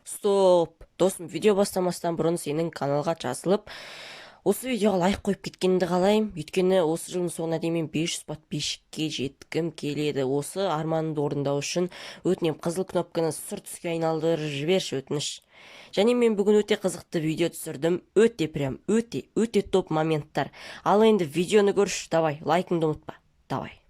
Стоп! Досым, видео бастамастан бұрын сенің каналға жазылып, осы видеоға лайк қойып кеткенді қалаймын. Өйткені осы жылдың соңына дейін мен 500 подписчикке жеткім келеді. Осы арманымды орындау үшін өтінемін, қызыл кнопканы сұр түске айналдырып жіберші, өтініш. Және мен бүгін өте қызықты видео түсірдім. Өте топ моменттар. Ал енді видеоны көрші, давай, лайкыңды ұмытпа. Давай.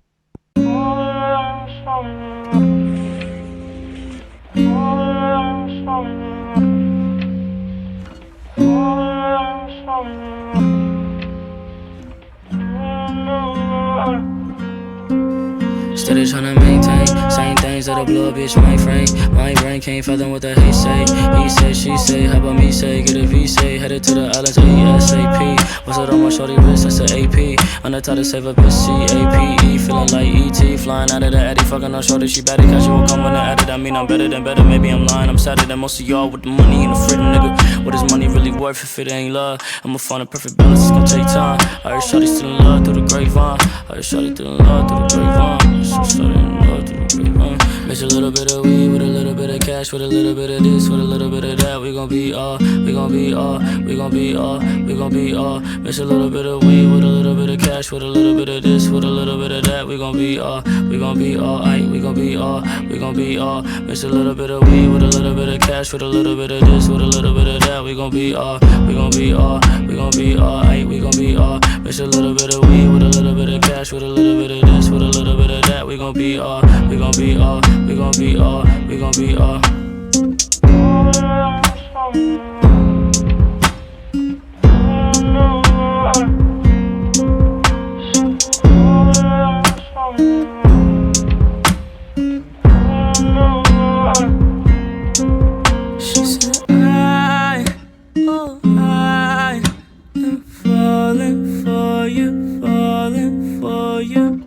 Steady tryna maintain same things that'll blow a bitch my frame. My brain can't fathom what the hate say. He say, she say, how about me say? Get a V say, headed to the islands ASAP. What's it on my shorty wrist? That's an AP. On the top to save a bitch CAPE. Feeling like ET, flying out of the Addy. Fucking on shorty, she better casual. Come when I added. I mean I'm better than better. Maybe I'm lying. I'm sadder than most of y'all with the money and the freedom, nigga. What is money really worth if it ain't love? I'ma find a perfect balance. It's gonna take time. I heard shorty still in love through the grapevine. I heard shorty still in love through the grapevine. Mix a little bit of weed with a little bit of cash, with a little bit of this, with a little bit of that. We gon' be all, we gon' be all, we gon' be all, we gon' be all. Mix a little bit of weed with a little bit of cash, with a little bit of this, with a little bit of that. We gon' be all, we gon' be all, aight, we gon' be all, we gon' be all. Mix a little bit of weed with a little bit of cash, with a little bit of this, with a little bit of that. We gon' be all, we gon' be all, we gon' be all, aight, we gon' be all. Mix a little bit of weed with a little bit of cash, with a little bit of this, with a little bit of that. We gon' be all, we gon' be all, we gon' be all, we gon' be all. She said I am falling for you, falling for you.